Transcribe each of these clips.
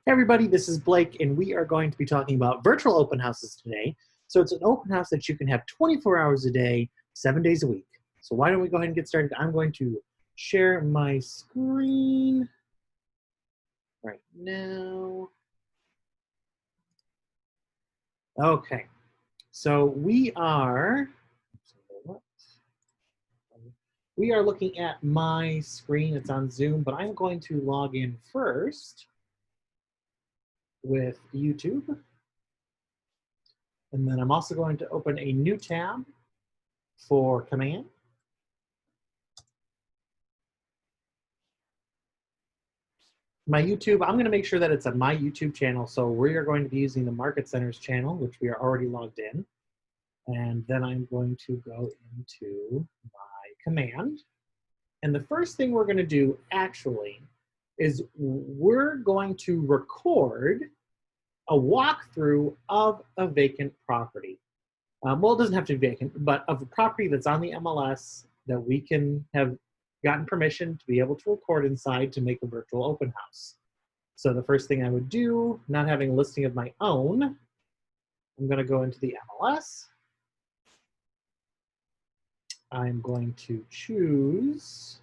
Hey everybody, this is Blake, and we are going to be talking about virtual open houses today. So it's an open house that you can have 24 hours a day, 7 days a week. So why don't we go ahead and get started? I'm going to share my screen right now. Okay, so we are looking at my screen. It's on Zoom, but I'm going to log in first with YouTube. And then I'm also going to open a new tab for Command. My YouTube, I'm going to make sure that it's on my YouTube channel. So we are going to be using the Market Centers channel, which we are already logged in. And then I'm going to go into my command. And the first thing we're going to do actually is we're going to record a walkthrough of a vacant property. Well, it doesn't have to be vacant, but of a property that's on the MLS that we can have gotten permission to be able to record inside to make a virtual open house. So the first thing I would do, not having a listing of my own, I'm going to go into the MLS. I'm going to choose,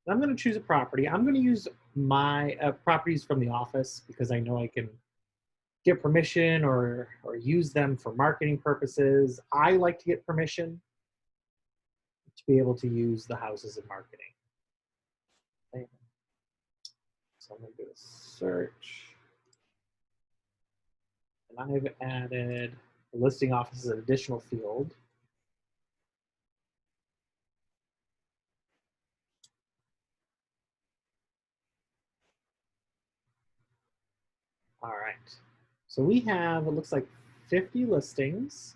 I'm going to choose a property. I'm going to use my properties from the office because I know I can get permission or use them for marketing purposes. I like to get permission to be able to use the houses in marketing. Okay. So I'm going to do a search. And I've added the listing office as an additional field. All right. So we have, it looks like 50 listings.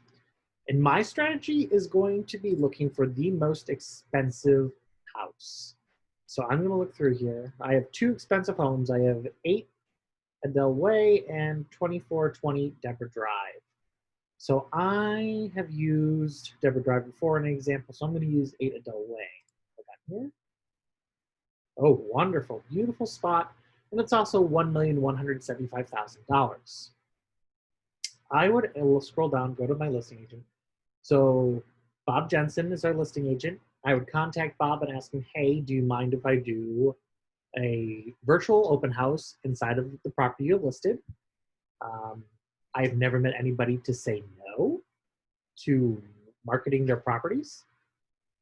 And my strategy is going to be looking for the most expensive house. So I'm going to look through here. I have two expensive homes. I have 8 Adele Way and 2420 Deborah Drive. So I have used Deborah Drive before in an example, so I'm going to use 8 Adele Way. Click on here. Oh, wonderful, beautiful spot. And it's also $1,175,000. I would scroll down, go to my listing agent. So Bob Jensen is our listing agent. I would contact Bob and ask him, hey, do you mind if I do a virtual open house inside of the property you listed? I've never met anybody to say no to marketing their properties.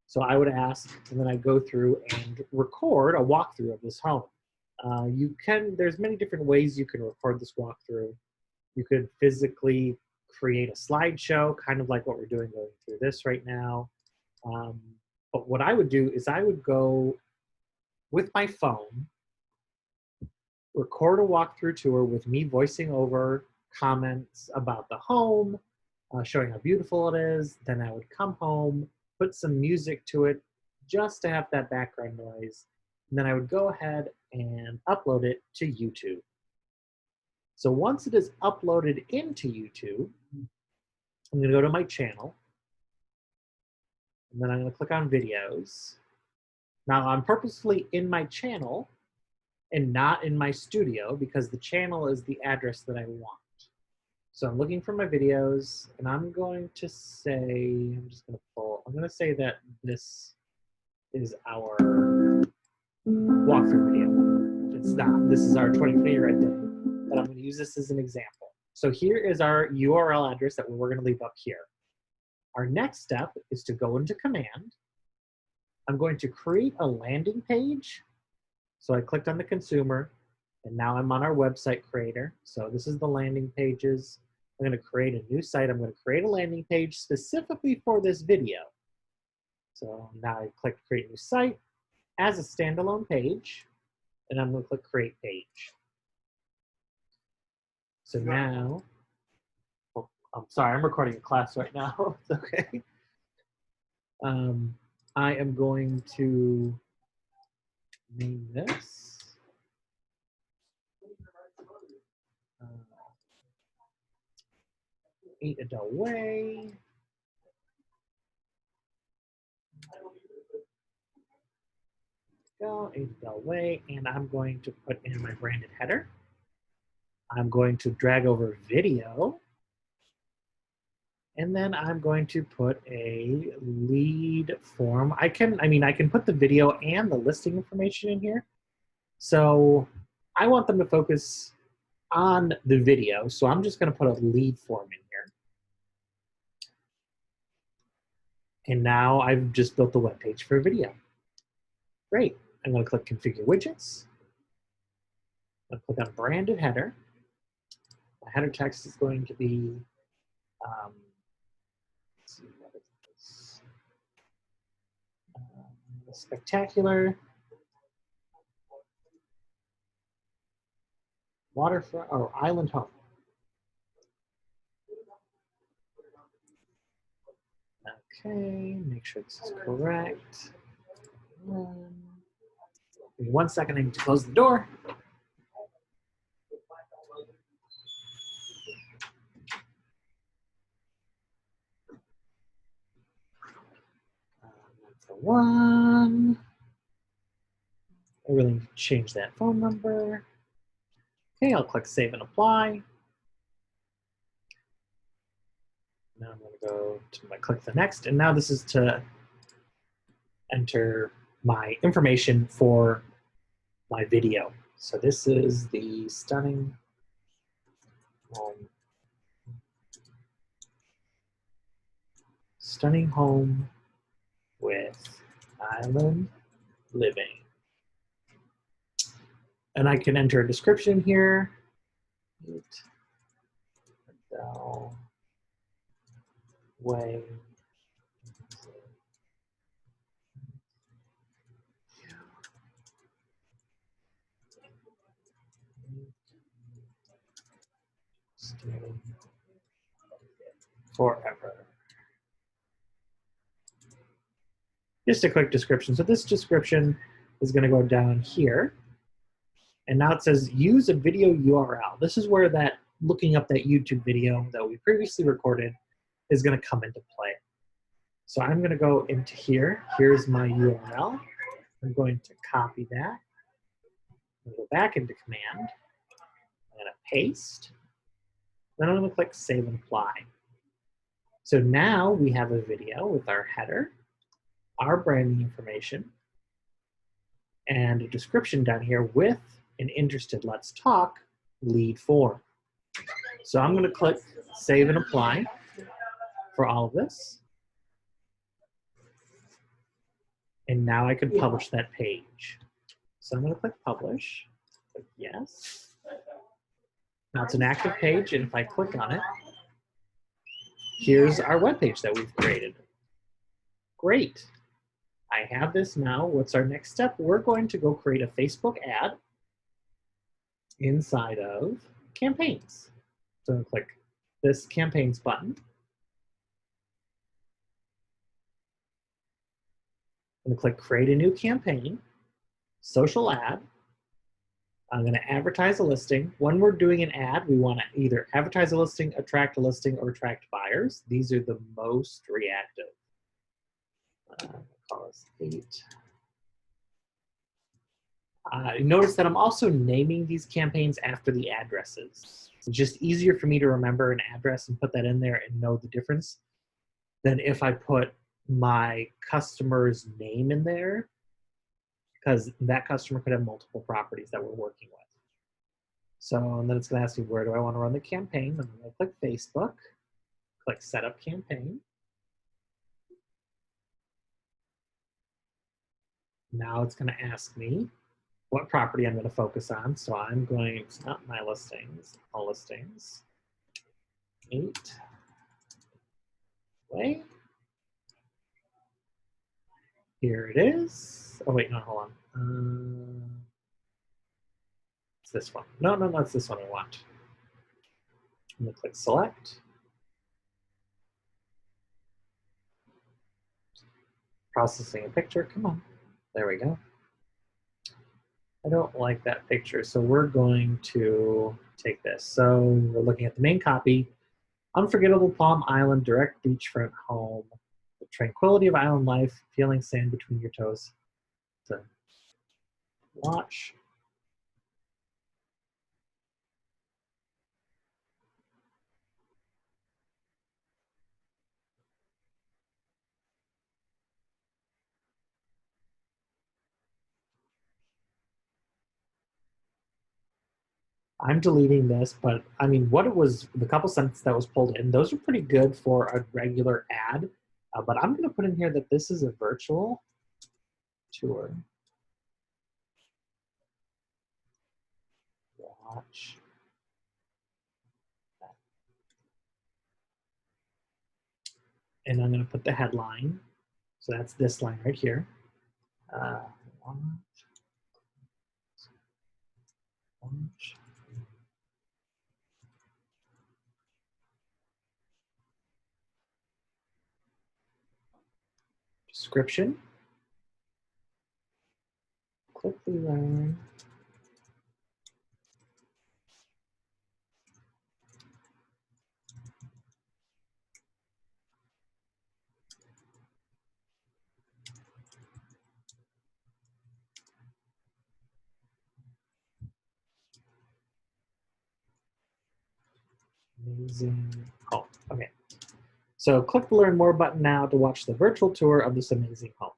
So I would ask, and then I go through and record a walkthrough of this home. There's many different ways you can record this walkthrough. You could physically create a slideshow, kind of like what we're doing going through this right now. But what I would do is I would go with my phone, record a walkthrough tour with me voicing over comments about the home, showing how beautiful it is. Then I would come home, put some music to it just to have that background noise. And then I would go ahead and upload it to YouTube. So once it is uploaded into YouTube, I'm going to go to my channel. And then I'm going to click on videos. Now I'm purposefully in my channel and not in my studio because the channel is the address that I want. So I'm looking for my videos, and I'm going to say, I'm going to say that this is our walkthrough video. It's not. This is our 2020 Red Day, but I'm going to use this as an example. So here is our URL address that we're going to leave up here. Our next step is to go into Command. I'm going to create a landing page. So I clicked on the consumer, and now I'm on our website creator. So this is the landing pages. I'm going to create a new site. I'm going to create a landing page specifically for this video. So now I click create new site as a standalone page, and I'm going to click create page. So now, oh, I'm sorry, I'm recording a class right now. It's okay. I am going to name this. 8 Adele Way. go, Adel Way, and I'm going to put in my branded header. I'm going to drag over video, and then I'm going to put a lead form. I can put the video and the listing information in here. So I want them to focus on the video, so I'm just going to put a lead form in here. And now I've just built the web page for video. Great. I'm going to click Configure Widgets. I'm going to click on Branded Header. My header text is going to be, let's see, what is this? Spectacular waterfront or island home. Okay, make sure this is correct. Give me 1 second, I need to close the door. That's the one. I really need to change that phone number. Okay, I'll click Save and Apply. Now I'm going to go to my click the next, and now this is to enter my information for my video. So this is the stunning home with island living. And I can enter a description here. Adel Way. Forever. Just a quick description. So this description is going to go down here. And now it says use a video URL. This is where that looking up that YouTube video that we previously recorded is going to come into play. So I'm going to go into here. Here's my URL. I'm going to copy that. I'm going to go back into command. I'm going to paste. Then I'm going to click Save and Apply. So now we have a video with our header, our branding information, and a description down here with an interested Let's Talk lead form. So I'm going to click Save and Apply for all of this. And now I can publish that page. So I'm going to click Publish. Click Yes. Now it's an active page, and if I click on it, here's our web page that we've created. Great. I have this now. What's our next step? We're going to go create a Facebook ad inside of Campaigns. So I'm going to click this Campaigns button. I'm going to click Create a New Campaign, Social Ad. I'm going to advertise a listing. When we're doing an ad, we want to either advertise a listing, or attract buyers. These are the most reactive. Call this 8. Notice that I'm also naming these campaigns after the addresses. It's just easier for me to remember an address and put that in there and know the difference than if I put my customer's name in there, because that customer could have multiple properties that we're working with. So, and then it's going to ask me, where do I want to run the campaign? I'm going to click Facebook, click Set Up Campaign. Now it's going to ask me what property I'm going to focus on. So I'm going to, not my listings, all listings. 8. Way. Here it is. Oh, wait, no, hold on. It's this one. No, it's this one I want. I'm going to click Select. Processing a picture. Come on. There we go. I don't like that picture, so we're going to take this. So we're looking at the main copy. Unforgettable Palm Island, direct beachfront home. The tranquility of island life, feeling sand between your toes. So Watch. I'm deleting this, but I mean, what it was, the couple sentences that was pulled in, those are pretty good for a regular ad. But I'm going to put in here that this is a virtual tour. Watch. And I'm going to put the headline. So that's this line right here. Watch. Description. Quickly learn. Amazing home. Okay. So click the Learn More button now to watch the virtual tour of this amazing home.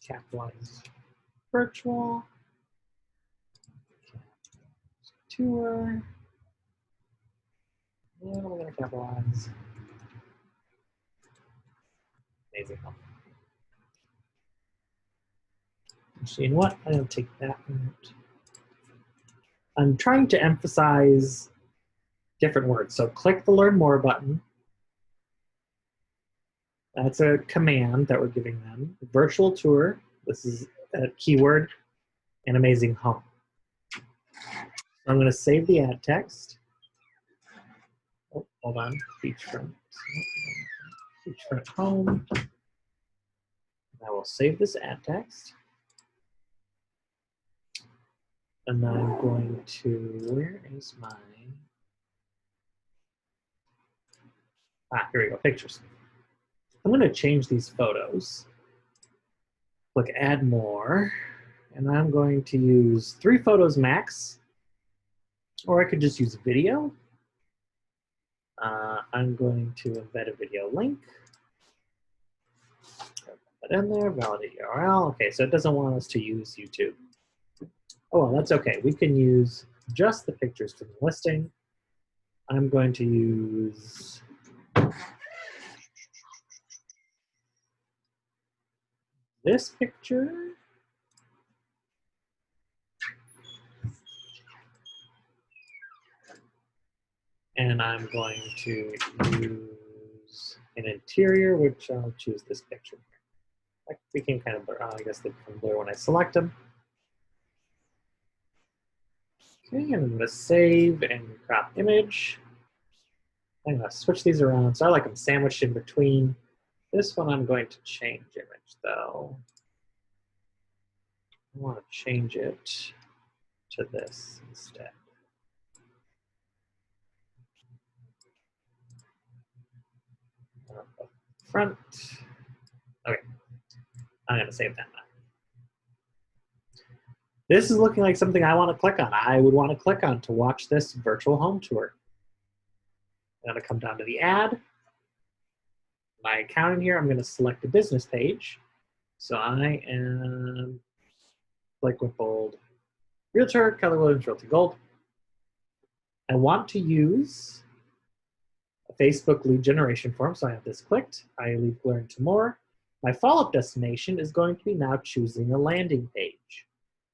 Capitalize virtual tour. And we're going to capitalize amazing home. Actually, you know what? I'm going to take that out. I'm trying to emphasize different words. So click the Learn More button. That's a command that we're giving them. Virtual tour. This is a keyword. And amazing home. I'm going to save the ad text. Oh, hold on. Beachfront home. I will save this ad text. And I'm going to, where is my, here we go, pictures. I'm going to change these photos. Click add more. And I'm going to use 3 photos max. Or I could just use video. I'm going to embed a video link. Put that in there, validate URL. Okay, so it doesn't want us to use YouTube. Oh, well, that's okay. We can use just the pictures from the listing. I'm going to use this picture. And I'm going to use an interior, which I'll choose this picture. Like, we can kind of blur, I guess they become blur when I select them. Okay, and I'm going to save and crop image. I'm going to switch these around. So I like them sandwiched in between. This one I'm going to change image, though. I want to change it to this instead. Front. Okay, I'm going to save that now. This is looking like something I want to click on. I would want to click on to watch this virtual home tour. I'm going to come down to the ad. My account in here, I'm going to select a business page. So I am Blake Whippold, Realtor, Keller Williams Realty Gold. I want to use a Facebook lead generation form, so I have this clicked. I leave Learn to More. My follow-up destination is going to be now choosing a landing page.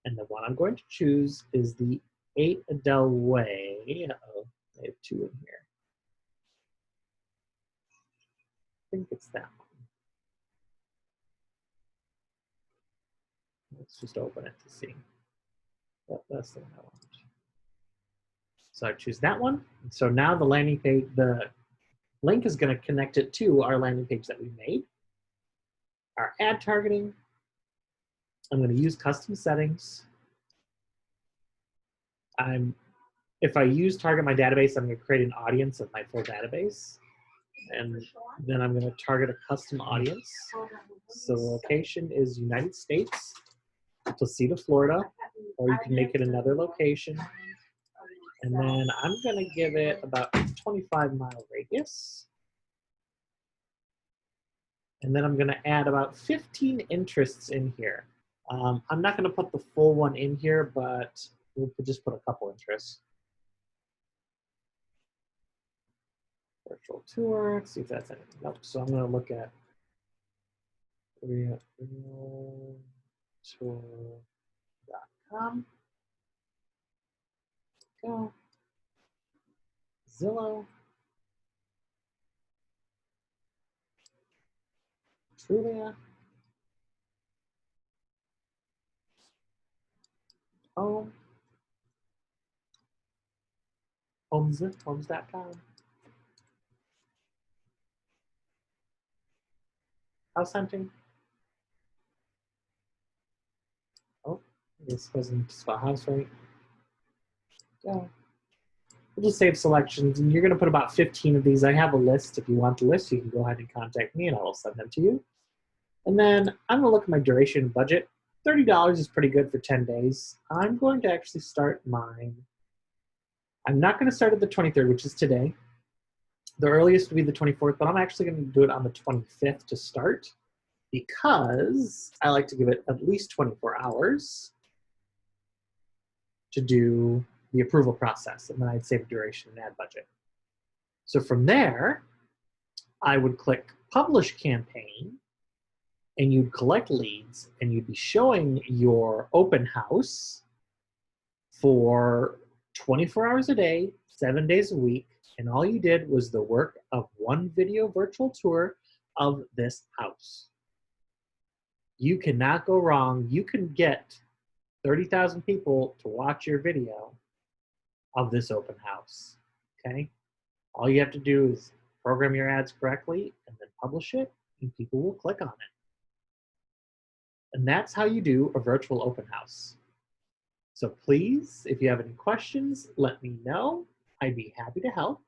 And the one I'm going to choose is the 8 Adele Way. Uh-oh, I have 2 in here. I think it's that one. Let's just open it to see. Yep, that's the one I want. So I choose that one. So now the landing page, the link is going to connect it to our landing page that we made. Our ad targeting, I'm going to use custom settings. I'm if I use Target My Database, I'm going to create an audience of my full database. And then I'm going to target a custom audience. So the location is United States, Placida, Florida, or you can make it another location. And then I'm going to give it about 25-mile radius. And then I'm going to add about 15 interests in here. I'm not going to put the full one in here, but we'll just put a couple interests. Virtual tour, let's see if that's anything. Nope. So I'm going to look at realtour.com. Go. Zillow. Trulia. Home. Homes.com. House hunting. Oh, this wasn't spell house right. Go. We'll just save selections, and you're going to put about 15 of these. I have a list. If you want the list, you can go ahead and contact me, and I will send them to you. And then I'm going to look at my duration and budget. $30 is pretty good for 10 days. I'm going to actually start mine. I'm not going to start at the 23rd, which is today. The earliest will be the 24th, but I'm actually going to do it on the 25th to start because I like to give it at least 24 hours to do the approval process, and then I'd save duration and add budget. So from there, I would click Publish Campaign, and you'd collect leads, and you'd be showing your open house for 24 hours a day, 7 days a week, and all you did was the work of one video virtual tour of this house. You cannot go wrong. You can get 30,000 people to watch your video of this open house, okay? All you have to do is program your ads correctly and then publish it, and people will click on it. And that's how you do a virtual open house. So please, if you have any questions, let me know. I'd be happy to help.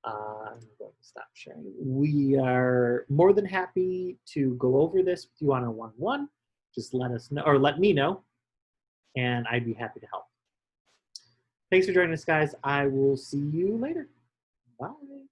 I'm going to stop sharing. We are more than happy to go over this with you on a one-on-one. Just let us know, or let me know, and I'd be happy to help. Thanks for joining us, guys. I will see you later. Bye.